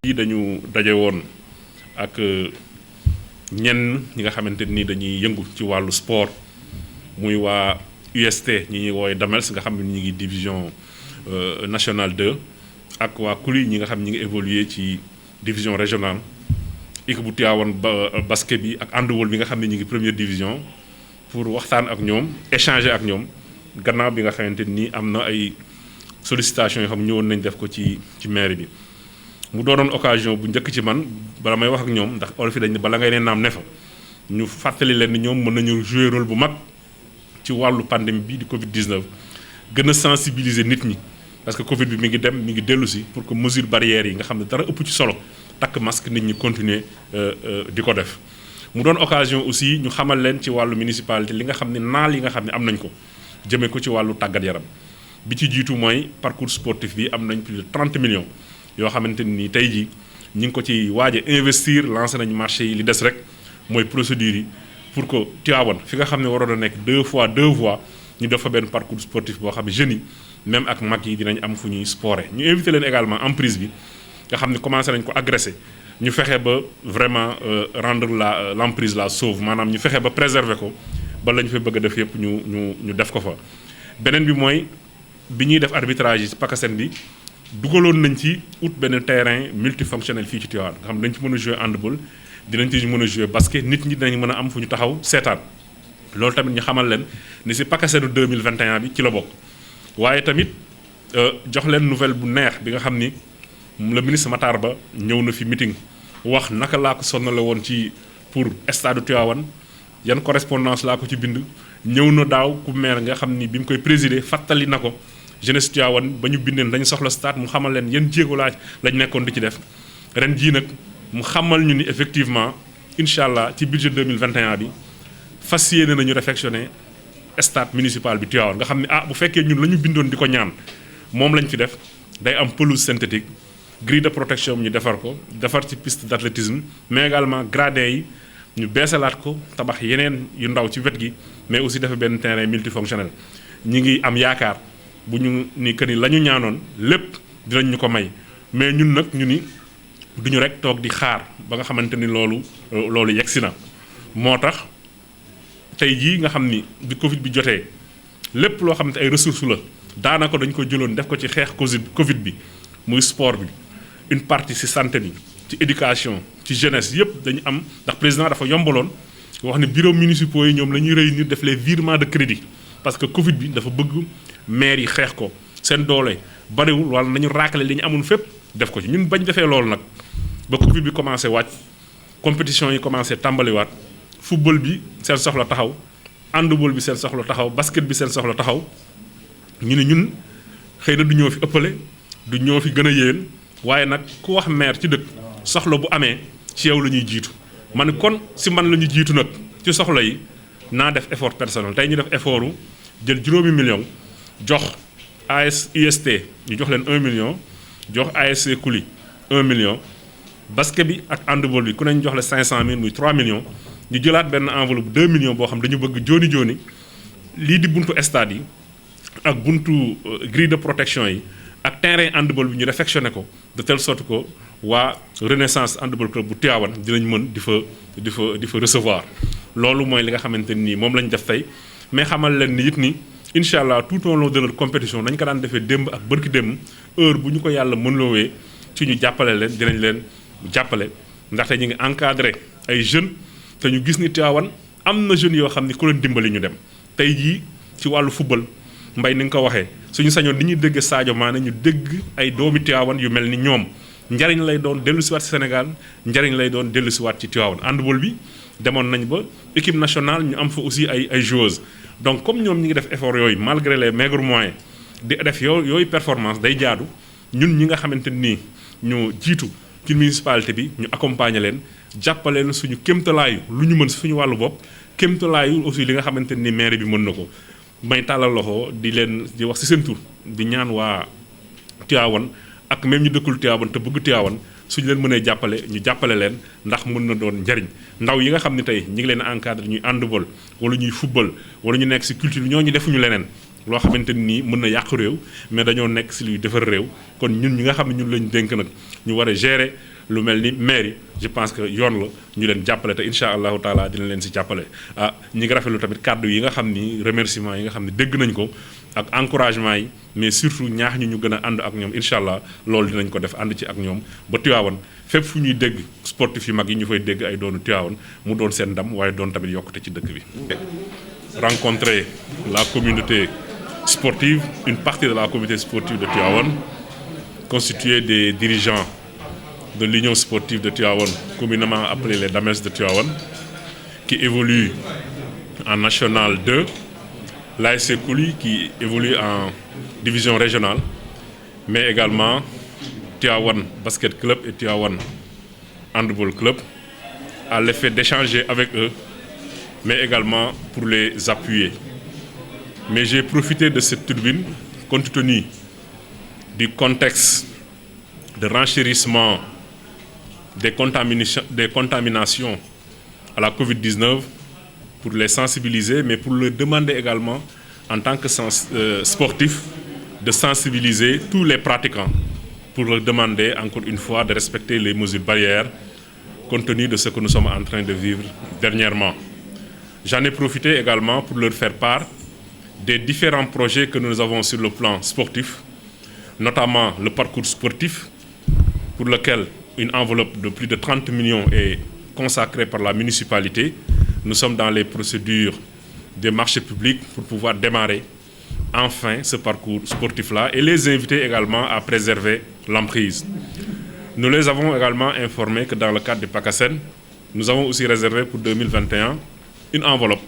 yi dañu daje woon ak ñenn ñi nga xamante ni dañuy yëngu ci wàllu sport muy waa UST ñi ñuy woowee Damels nga xam ne ñi ngi division nationale 2 ak waa Kuli ñi nga xam ñi ngi évoluer ci division régionale équipe bu Tivaouane basket bi ak handball bi nga xam ne ñi ngi première division pour waxtaan ak ñoom échanger ak ñoom gannaaw bi nga xamante ni am na ay sollicitation yoo xam ñëwoon nañ def ko ci mairie bi mu doonoon occasion bu njëkk ci man bala may wax ak ñoom ndax olof yi dañ ne bala ngay ne naam ne fa ñu fàttali leen ni ñoom mën nañu jouer rôle bu mag ci wàllu pandémie bi di Covid 19 gën a sensibiliser nit ñi parce que Covid bi mi ngi dem mi ngi dellu si pour que mesure barrières yi nga xam ne dara ëpp ci solo takk masque nit ñi continuer di ko def. mu doon occasion aussi ñu xamal leen ci wàllu municipalité li nga xam ne naal yi nga xam ne am nañ ko jëmee ko ci wàllu tàggat yaram bi ci jiitu mooy parcours sportif bi am nañ plus de 30 millions yoo xamante ni tey jii ñi ngi ko ci waaj a investir lancé nañ marché yi li des rek mooy procédure yi pour que Tivaouane fi nga xam ne waroon a nekk 2 fois 2 voies ñu def fa benn parcours sportif boo xam ne jeunes yi même ak mag yi dinañ am fu ñuy sporé ñu invité leen également emprise bi nga xam ne commencé nañ ko agressé ñu fexe ba vraiment rendre l'emprise la sauve maanaam ñu fexe ba préserver ko ba la ñu fa bëgg a def yëpp ñu def ko fa. beneen bi mooy bi ñuy def arbitrage yi PACASEN bi dugaloon nañ ci ut benn terrain multifonctionnel fii ci Tivaouane nga xam ne dañ ci mën a jouer handball dinañ ci mën a jouer basket nit ñi dinañ mën a am fu ñu taxaw seetaan loolu tamit ñu xamal leen ni si PACASENu 2021 bi ci la bokk. waaye tamit jox leen nouvelle bu neex bi nga xam ni le ministre Matar Ba ñëw na fi meeting wax naka laa ko sonnale woon ci pour stade Tivaouane yan correspondance laa ko ci bind ñëw na daaw ku maire nga xam ni bi mu koy présider fàttali na ko jeunesse Tivaouane ba ñu bindeen dañu soxla stade mu xamal leen yan jéego lañ nekkoon di ci def ren jii nag mu xamal ñu ni effectivement incha allah ci budget 2021 bi fas yéene nañu réfectionner stade municipal bi Tivaouane nga xam ne bu fekkee ñun la ñu bindoon di ko ñaan moom lañ fi def day am pelouse synthétique grille de protection ñu defar ko defar ci piste d'athlétisme mais également gradin yi ñu beesalaat ko tabax yeneen yu ndaw ci wet gi mais aussi dafa benn terrain multifonctionnel ñi ngi am yaakaar bu ñu ni que ni la ñu ñaanoon lépp dinañ ñu ko may mais ñun nag ñu ni duñu rek toog di xaar ba nga xamante ni loolu yegsi na moo tax tey jii nga xam ni bi Covid bi jotee lépp loo xam ne ay ressources la daanaka dañ ko jëloon def ko ci xeex Covid bi muy sport bi une partie ci santé bi ci éducation ci jeunesse yëpp dañu am ndax président dafa yombaloon wax ne bureaux municipaux yi ñoom la ñuy réunir def les virements de crédit parce que Covid bi dafa bëgg maire yi xeex ko seen doole bariwul wala nañu raakale li ñu amoon fépp def ko ci ñun bañ defee loolu nag ba Covid bi commencé wàcc compétition yi commencé tàmbaliwaat football bi seen soxla taxaw handball bi seen soxla taxaw basket bi seen soxla taxaw ñu ne ñun xëy na du ñoo fi ëppale du ñoo fi gën a yéen waaye nag ku wax maire ci dëkk soxla bu amee ci yow la ñuy jiitu ma ne kon si man la ñu jiitu nag ci soxla yi naa def effort personnel tey ñu def effort jël juróomi million jox AS UST ñu jox leen 1 million jox ASC Kuli 1 million basket bi ak handball bi ku ne ñu jox la 500 000 muy 3 millions ñu jëlaat benn enveloppe 2 millions boo xam dañu bëgg jooni lii di buntu stade yi ak buntu grille de protection yi ak terrain handball bi ñu réfectionné ko de telle sorte que waa Renaissance handball club bu Tivaouane dinañ mën di fa recevoir loolu mooy li nga xamante nii moom lañ def tey mais xamal leen ni it ni incha allah tout au long de leur compétition dañ ko daan defee démb ak bërki démb heure bu ñu ko yàlla mënloowee ci ñu jàppale leen dinañ leen jàppale ndaxte ñu ngi encadré ay jeunes te ñu gis ni Tivaouane am na jeunes yoo xam ni ku leen dimbali ñu dem tey jii ci wàllu football mbay ni nga ko waxee suñu sañoon ni ñuy dégg Sadio Mané ñu dégg ay doomi Tivaouane yu mel ni ñoom njariñ lay doon dellusiwaat ci Sénégal njariñ lay doon dellusiwaat ci Tivaouane handball bi demoon nañ ba équipe nationale ñu am fa aussi ay joueuses donc comme ñoom ñi ngi def effort yooyu malgré les maigres moyens di def yooyu performance day jaadu ñun ñi nga xamante nii ñu jiitu ci municipalité bi ñu accompagner leen jàppale leen suñu kéemtalaayu lu ñu mën suñu wàllu bopp kéemtalaayu aussi li nga xamante ni maire bi mën na ko may tàllal loxo di leen di wax ci seen tur di ñaan waa Tivaouane ak même ñu dëkkul Tivaouane te bëgg Tivaouane suñu leen mënee jàppale ñu jàppale leen ndax mën na doon njariñ ndaw yi nga xam ne tey ñi ngi leen encadré ñuy handball wala ñuy football wala ñu nekk ci culture ñooñu defuñu leneen loo xamante nii mën na yàq réew mais dañoo nekk ci luy defar réew kon ñun ñi nga xam ne ñun lañu dénk nag ñu war a gérer lu mel ni mairie je pense que yoon la ñu leen jàppale te incha allahu taala dina leen si jàppale ñi ngi rafetlu tamit kàddu yi nga xam ni remerciement yi nga xam ne dégg nañ ko ak encouragement yi mais surtout ñaax ñu gën a ànd ak ñoom incha allah loolu dinañ ko def ànd ci ak ñoom ba Tivaouane fépp fu ñuy dégg sportif yu mag yi ñu fay dégg ay doonu Tivaouane mu doon seen ndam waaye doon tamit yokkute ci dëkk bi. Rencontrer la communauté sportive, une partie de la communauté sportive de Tivaouane, constituée des dirigeants de l'Union sportive de Tivaouane, communément appelée les Damels de Tivaouane, qui évoluent en National 2, l'ASC Kouli qui évolue en division régionale, mais également Tivaouane Basket Club et Tivaouane Handball Club, à l'effet d'échanger avec eux, mais également pour les appuyer. Mais j'ai profité de cette tribune, compte tenu du contexte de renchérissement des contaminations à la Covid-19, pour les sensibiliser, mais pour leur demander également, en tant que sportifs, de sensibiliser tous les pratiquants, pour leur demander, encore une fois, de respecter les mesures barrières, compte tenu de ce que nous sommes en train de vivre dernièrement. J'en ai profité également pour leur faire part des différents projets que nous avons sur le plan sportif, notamment le parcours sportif, pour lequel une enveloppe de plus de 30 millions est consacrée par la municipalité. Nous sommes dans les procédures des marchés publics pour pouvoir démarrer enfin ce parcours sportif-là et les inviter également à préserver l'emprise. Nous les avons également informés que dans le cadre du PACASEN, nous avons aussi réservé pour 2021 une enveloppe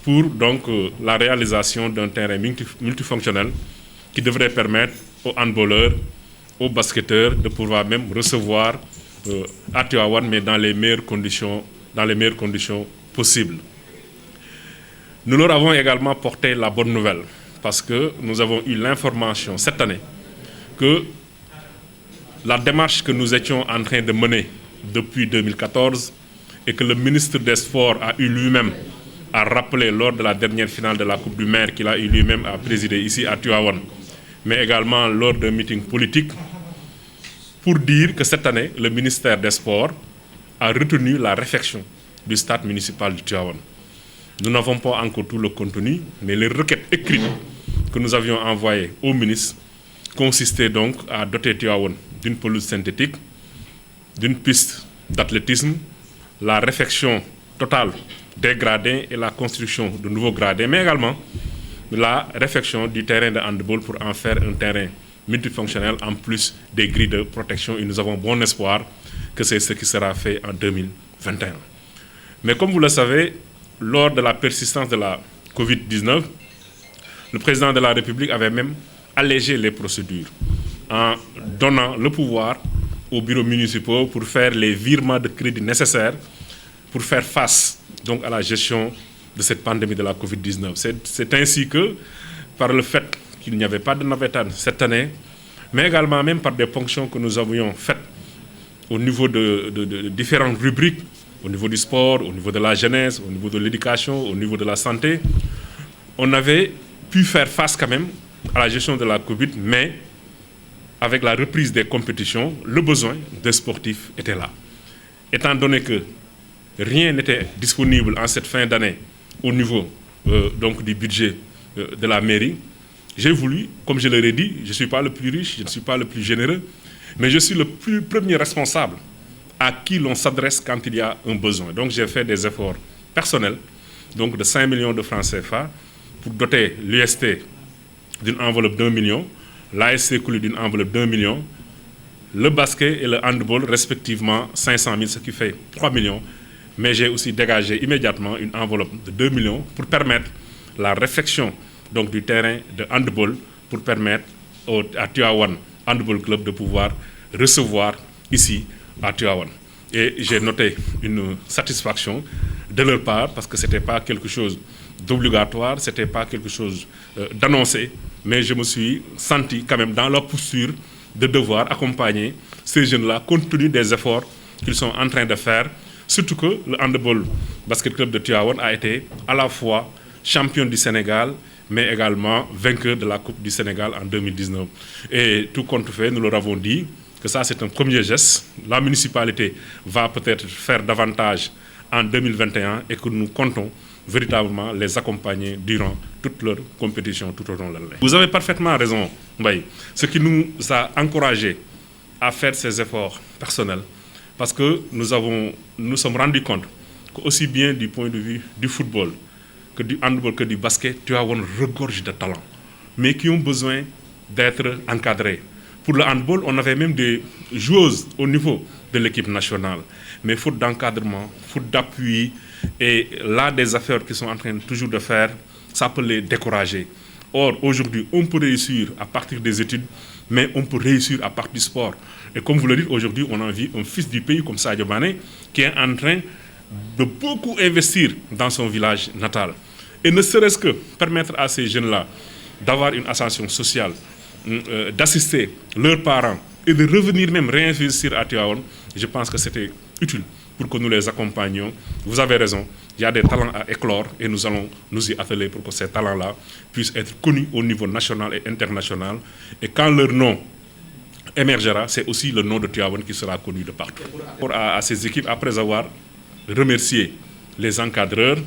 pour donc la réalisation d'un terrain multifonctionnel qui devrait permettre aux handballeurs, aux basketteurs de pouvoir même recevoir à Tivaouane, mais dans les meilleures conditions possibles. Nous leur avons également porté la bonne nouvelle parce que nous avons eu l'information cette année que la démarche que nous étions en train de mener depuis 2014 et que le ministre des Sports a eu lui-même à rappeler lors de la dernière finale de la Coupe du Maire qu'il a eu lui-même à présider ici à Tivaouane, mais également lors d'un meeting politique, pour dire que cette année, le ministère des Sports a retenu la réfection du stade municipal de Tivaouane. Nous n'avons pas encore tout le contenu, mais les requêtes écrites que nous avions envoyées au ministre consistaient donc à doter Tivaouane d'une pelouse synthétique, d'une piste d'athlétisme, la réfection totale des gradins et la construction de nouveaux gradins, mais également la réfection du terrain de handball pour en faire un terrain multifonctionnel en plus des grilles de protection. Et nous avons bon espoir que c'est ce qui sera fait en 2021. Mais comme vous le savez, lors de la persistance de la Covid-19, le président de la République avait même allégé les procédures en donnant le pouvoir aux bureaux municipaux pour faire les virements de crédit nécessaires pour faire face donc à la gestion de cette pandémie de la Covid-19. C'est ainsi que, par le fait qu'il n'y avait pas de navétane cette année, mais également même par des ponctions que nous avions faites au niveau de différentes rubriques, au niveau du sport, au niveau de la jeunesse, au niveau de l'éducation, au niveau de la santé, on avait pu faire face quand même à la gestion de la Covid, mais avec la reprise des compétitions, le besoin des sportifs était là. Étant donné que rien n'était disponible en cette fin d'année au niveau donc du budget de la mairie, j'ai voulu, comme je leur ai dit, je ne suis pas le plus riche, je ne suis pas le plus généreux, mais je suis le premier responsable à qui l'on s'adresse quand il y a un besoin. Donc j'ai fait des efforts personnels, donc de 5 millions de francs CFA, pour doter l'UST d'une enveloppe d'1 million, l'ASC Kouli d'une enveloppe d'1 million, le basket et le handball respectivement 500 000, ce qui fait 3 millions. Mais j'ai aussi dégagé immédiatement une enveloppe de 2 millions pour permettre la réfection donc, du terrain de handball pour permettre à Tivaouane Handball Club de pouvoir recevoir ici à Tivaouane. Et j'ai noté une satisfaction de leur part parce que ce n'était pas quelque chose d'obligatoire, ce n'était pas quelque chose d'annoncé, mais je me suis senti quand même dans leur posture de devoir accompagner ces jeunes-là compte tenu des efforts qu'ils sont en train de faire. Surtout que le Handball Basket Club de Tivaouane a été à la fois champion du Sénégal, mais également vainqueur de la Coupe du Sénégal en 2019. Et tout compte fait, nous leur avons dit que ça c'est un premier geste. La municipalité va peut-être faire davantage en 2021 et que nous comptons véritablement les accompagner durant toute leur compétition, tout au long de l'année. Vous avez parfaitement raison, Mbaye. Ce qui nous a encouragés à faire ces efforts personnels, parce que nous sommes rendus compte qu'aussi bien du point de vue du football, que du handball, que du basket, tu as une regorge de talents, mais qui ont besoin d'être encadrés. Pour le handball, on avait même des joueuses au niveau de l'équipe nationale, mais faute d'encadrement, faute d'appui, et là des affaires qu'ils sont en train toujours de faire, ça peut les décourager. Or, aujourd'hui, on peut réussir à partir des études, mais on peut réussir à partir du sport. Et comme vous le dites, aujourd'hui, on a vu un fils du pays comme Sadio Mané qui est en train de beaucoup investir dans son village natal. Et ne serait-ce que permettre à ces jeunes-là d'avoir une ascension sociale, d'assister leurs parents et de revenir même réinvestir à Tivaouane, je pense que c'était utile pour que nous les accompagnions. Vous avez raison, il y a des talents à éclore et nous allons nous y atteler pour que ces talents-là puissent être connus au niveau national et international. Et quand leur nom émergera, c'est aussi le nom de Tivaouane qui sera connu de partout. À ces équipes, après avoir remercié les encadreurs,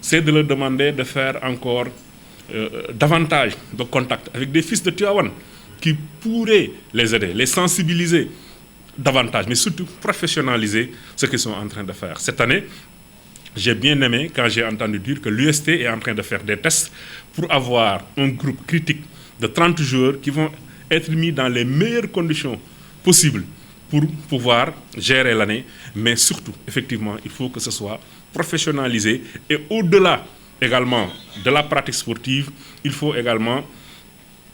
c'est de leur demander de faire encore davantage de contacts avec des fils de Tivaouane qui pourraient les aider, les sensibiliser davantage, mais surtout professionnaliser ce qu'ils sont en train de faire. Cette année, j'ai bien aimé quand j'ai entendu dire que l'UST est en train de faire des tests pour avoir un groupe critique de 30 joueurs qui vont être mis dans les meilleures conditions possibles pour pouvoir gérer l'année. Mais surtout, effectivement, il faut que ce soit professionnalisé. Et au-delà également de la pratique sportive, il faut également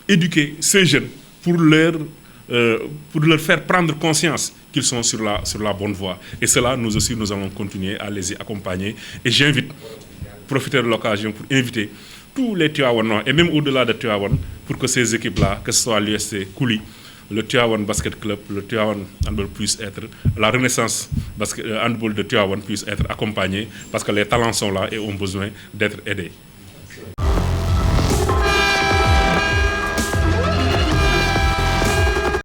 éduquer ces jeunes pour leur faire prendre conscience qu'ils sont sur la bonne voie. Et cela, nous aussi, nous allons continuer à les y accompagner. Et j'invite, profiter de l'occasion pour inviter tous les Tivaouanois, et même au-delà de Tivaouane, pour que ces équipes-là, que ce soit l'USC Kouli, le Tivaouane Basket Club, le Tivaouane Handball puisse être, la Renaissance Handball de Tivaouane puisse être accompagnée, parce que les talents sont là et ont besoin d'être aidés.